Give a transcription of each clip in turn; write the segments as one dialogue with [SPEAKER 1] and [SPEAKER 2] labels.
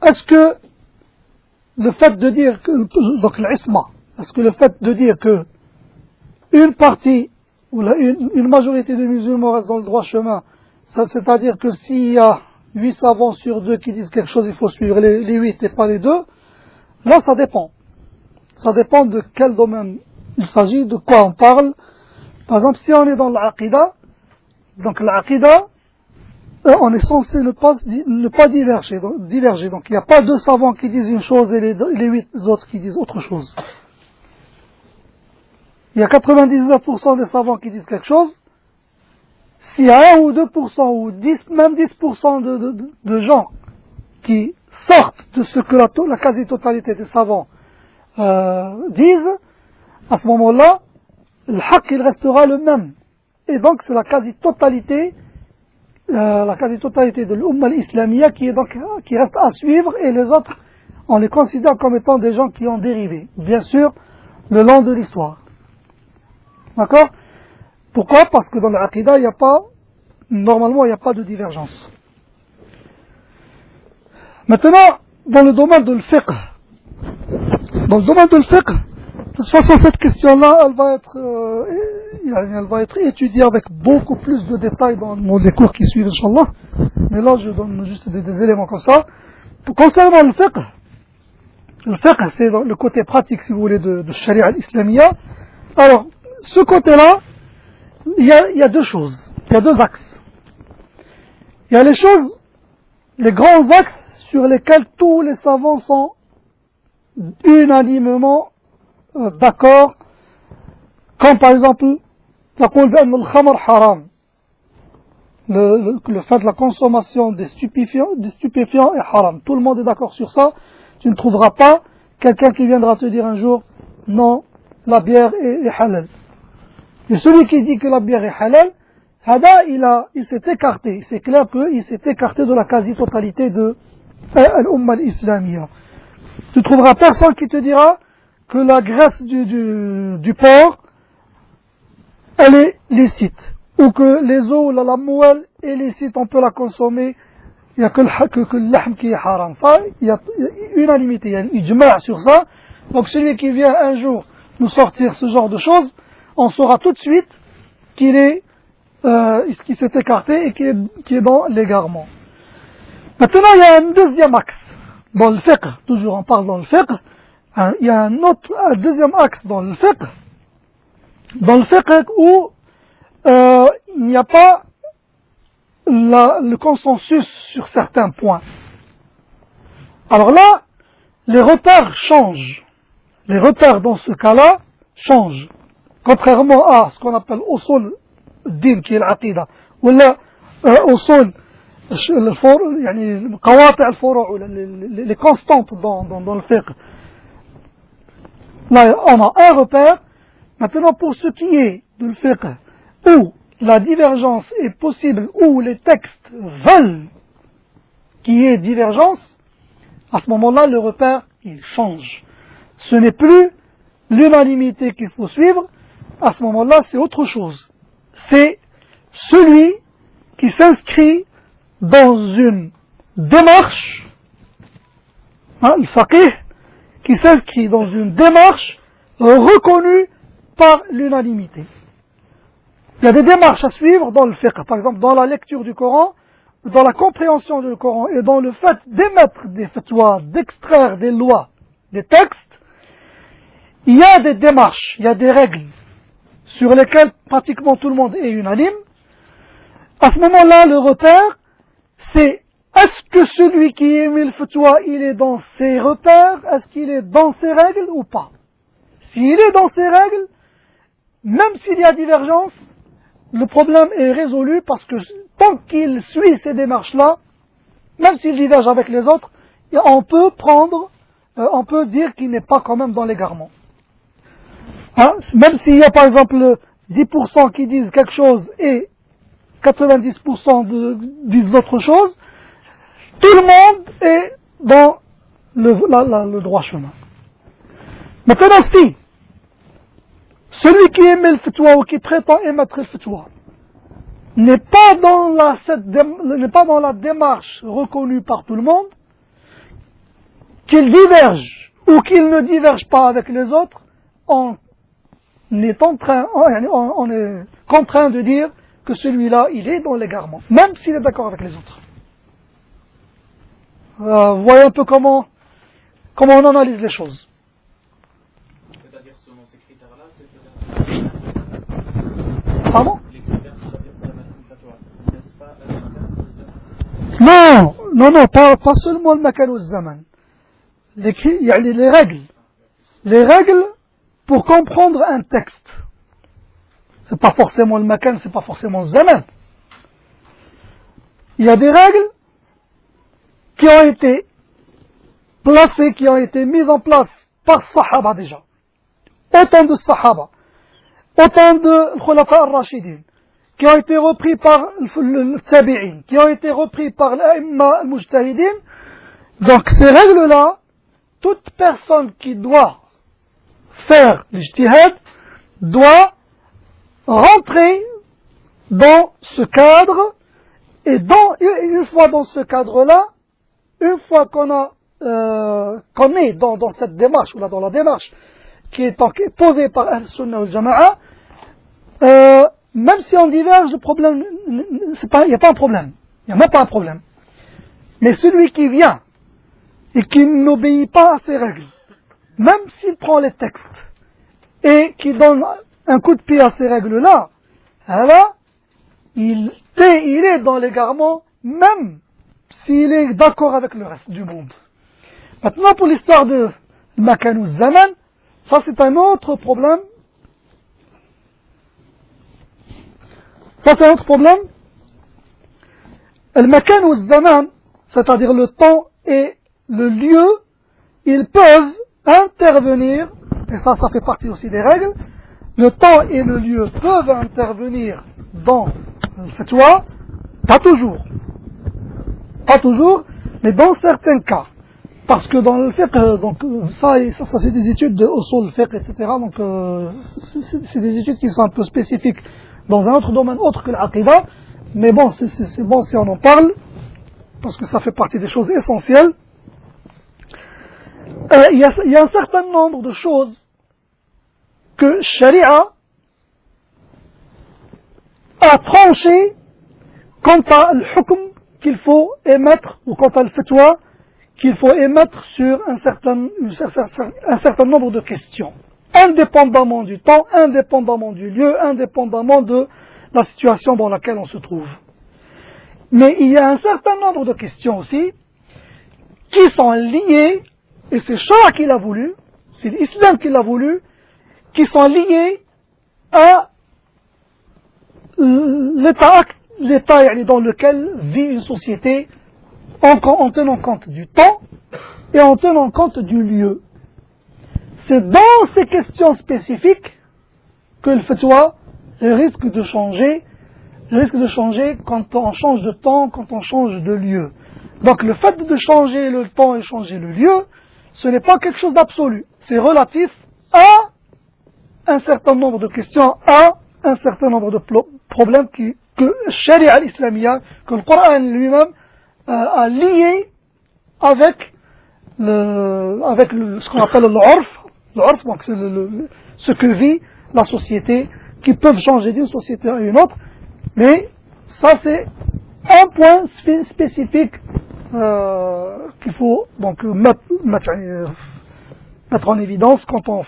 [SPEAKER 1] est-ce que le fait de dire que, donc l'isma, est-ce que le fait de dire que une partie, ou une majorité de musulmans reste dans le droit chemin, c'est-à-dire que s'il y a 8 savants sur 2 qui disent quelque chose, il faut suivre les 8 et pas les 2, là ça dépend. Ça dépend de quel domaine il s'agit, de quoi on parle. Par exemple, si on est dans l'aqida, donc l'aqida, on est censé ne pas diverger. Donc il n'y a pas 2 savants qui disent une chose et les 8 autres qui disent autre chose. Il y a 99% des savants qui disent quelque chose. S'il y a 1 ou 2% ou 10, même 10% de gens qui sortent de ce que la quasi-totalité des savants disent, à ce moment-là, le haqq il restera le même. Et donc c'est la quasi-totalité de l'Umma al-Islamiyya qui reste à suivre, et les autres, on les considère comme étant des gens qui ont dérivé, bien sûr, le long de l'histoire. D'accord? Pourquoi? Parce que dans l'Aqidah, normalement, il n'y a pas de divergence. Maintenant, dans le domaine de l'fiqh, de toute façon, cette question-là, elle va être étudiée avec beaucoup plus de détails dans les cours qui suivent, Inch'Allah. Mais là, je donne juste des éléments comme ça. Concernant le fiqh, c'est le côté pratique, si vous voulez, de Sharia al-Islamiyya. Alors, ce côté-là, il y a 2 choses. Il y a 2 axes. Il y a les grands axes sur lesquels tous les savants sont unanimement d'accord, comme par exemple, تقول بأن الخمر حرام. Le fait de la consommation des stupéfiants est haram. Tout le monde est d'accord sur ça. Tu ne trouveras pas quelqu'un qui viendra te dire un jour, non, la bière est halal. Et celui qui dit que la bière est halal, il s'est écarté. C'est clair qu'il s'est écarté de la quasi-totalité de l'Umma al-Islamiyya. Tu trouveras personne qui te dira que la graisse du porc, elle est licite. Ou que les os, la moelle est licite, on peut la consommer. Il n'y a que le lahm qui est haram. Ça, il y a unanimité, il y a une ijma' sur ça. Donc celui qui vient un jour nous sortir ce genre de choses, on saura tout de suite qu'il s'est écarté et qu'il est dans l'égarement. Maintenant, il y a un deuxième axe. Dans le fiqh, toujours on parle dans le fiqh, il y a un deuxième axe dans le fiqh où il n'y a pas le consensus sur certains points. Alors là, les repères changent. Les repères dans ce cas-là changent. Contrairement à ce qu'on appelle usul din qui est l'aqida, ou là usul les constantes dans le fiqh. Là, on a un repère. Maintenant, pour ce qui est de le fiqh, où la divergence est possible, où les textes veulent qu'il y ait divergence, à ce moment-là, le repère, il change. Ce n'est plus l'unanimité qu'il faut suivre. À ce moment-là, c'est autre chose. C'est celui qui s'inscrit dans une démarche, le faqih, qui s'inscrit dans une démarche reconnue par l'unanimité. Il y a des démarches à suivre dans le fiqh, par exemple dans la lecture du Coran, dans la compréhension du Coran et dans le fait d'émettre des fatwas, d'extraire des lois, des textes. Il y a des démarches, il y a des règles sur lesquelles pratiquement tout le monde est unanime. À ce moment-là, le repère, c'est est-ce que celui qui émet le fatwa, il est dans ses repères, est-ce qu'il est dans ses règles ou pas? S'il est dans ses règles, même s'il y a divergence, le problème est résolu parce que tant qu'il suit ces démarches-là, même s'il diverge avec les autres, on peut dire qu'il n'est pas quand même dans l'égarement. Même s'il y a par exemple 10% qui disent quelque chose et 90% disent autre chose, tout le monde est dans le droit chemin. Maintenant, si celui qui émet le fatwa ou qui prétend émettre le fatwa n'est pas dans la démarche reconnue par tout le monde, qu'il diverge ou qu'il ne diverge pas avec les autres, on est contraint de dire que celui-là, il est dans l'égarement, même s'il est d'accord avec les autres. Voyez un peu comment on analyse les choses.
[SPEAKER 2] C'est-à-dire selon ces critères-là, c'est
[SPEAKER 1] Pardon?
[SPEAKER 2] les critères n'est-ce pas
[SPEAKER 1] Non, pas seulement le makan ou le zaman. Les règles. Les règles pour comprendre un texte. C'est pas forcément le makan, c'est pas forcément le zaman. Il y a des règles qui ont été placées, qui ont été mises en place par Sahaba déjà. Autant de Sahaba, autant de Khulafa al-Rashidin, qui ont été repris par le Tabi'in, qui ont été repris par l'Aïmma al-Mujtahidin. Donc ces règles-là, toute personne qui doit faire l'ijtihad doit rentrer dans ce cadre, et une fois dans ce cadre-là, une fois qu'on est dans cette démarche, ou là dans la démarche qui est posée par Ahl-Sunnah wal Jama'a, même si on diverge, le problème, il n'y a pas un problème. Il n'y a même pas un problème. Mais celui qui vient et qui n'obéit pas à ces règles, même s'il prend les textes et qui donne un coup de pied à ces règles-là, alors, il est dans l'égarement, même s'il est d'accord avec le reste du monde. Maintenant, pour l'histoire de Makan ou Zaman, ça c'est un autre problème. Ça c'est un autre problème. Le Makan ou Zaman, c'est-à-dire le temps et le lieu, ils peuvent intervenir, et ça fait partie aussi des règles. Le temps et le lieu peuvent intervenir dans le fatwa, pas toujours, mais dans certains cas. Parce que dans le fiqh, donc ça c'est des études de usul fiqh, etc. Donc c'est des études qui sont un peu spécifiques dans un autre domaine autre que l'aqidah. Mais bon, c'est bon si on en parle, parce que ça fait partie des choses essentielles. Il y a un certain nombre de choses que Sharia a tranché quant à le hukm qu'il faut émettre, ou quant à le fatwa qu'il faut émettre sur un certain nombre de questions, indépendamment du temps, indépendamment du lieu, indépendamment de la situation dans laquelle on se trouve. Mais il y a un certain nombre de questions aussi qui sont liées, et c'est Shara qui l'a voulu, c'est l'Islam qui l'a voulu, qui sont liées à l'état dans lequel vit une société, en tenant compte du temps et en tenant compte du lieu. C'est dans ces questions spécifiques que le fatwa risque de changer quand on change de temps, quand on change de lieu. Donc le fait de changer le temps et changer le lieu, ce n'est pas quelque chose d'absolu. C'est relatif à un certain nombre de questions, à un certain nombre de problèmes que Sharia al-Islamiyya, que le Coran lui-même a lié avec ce qu'on appelle l'urf. L'urf, donc c'est ce que vit la société, qui peuvent changer d'une société à une autre. Mais ça c'est un point spécifique qu'il faut donc mettre en évidence pour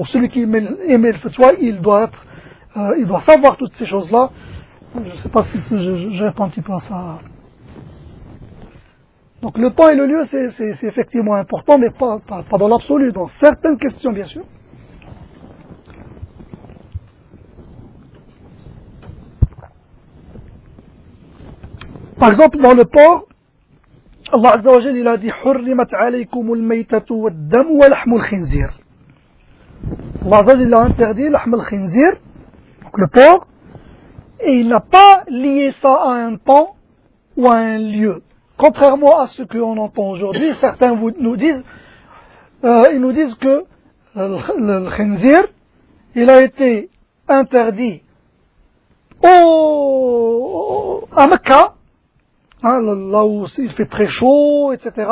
[SPEAKER 1] celui qui émet le fatwa, il doit savoir toutes ces choses-là. Je ne sais pas si je réponds un petit peu à ça. Donc le temps et le lieu, c'est effectivement important, mais pas dans l'absolu, dans certaines questions bien sûr. Par exemple, dans le porc, Allah Azza wa Jalla, il a dit حُرِّمَتْ عَلَيْكُمُ الْمَيْتَةُ وَالدَّمُ وَلَحْمُ الْخِنْزِيرِ. Allah Azza wa Jalla a interdit l'ahm al-khinzir, donc le porc, et il n'a pas lié ça à un temps ou à un lieu. Contrairement à ce qu'on entend aujourd'hui, certains nous disent que le khinzir, il a été interdit à Mecca, là où il fait très chaud, etc.,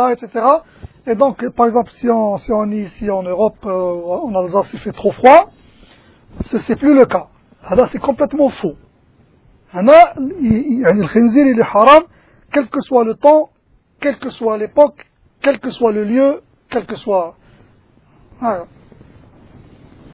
[SPEAKER 1] Et donc, par exemple, si on est ici en Europe, en Alsace, il fait trop froid, c'est plus le cas. Là, c'est complètement faux. Là, le khinzir, il est haram, quel que soit le temps, quelle que soit l'époque, quel que soit le lieu, quel que soit... Voilà.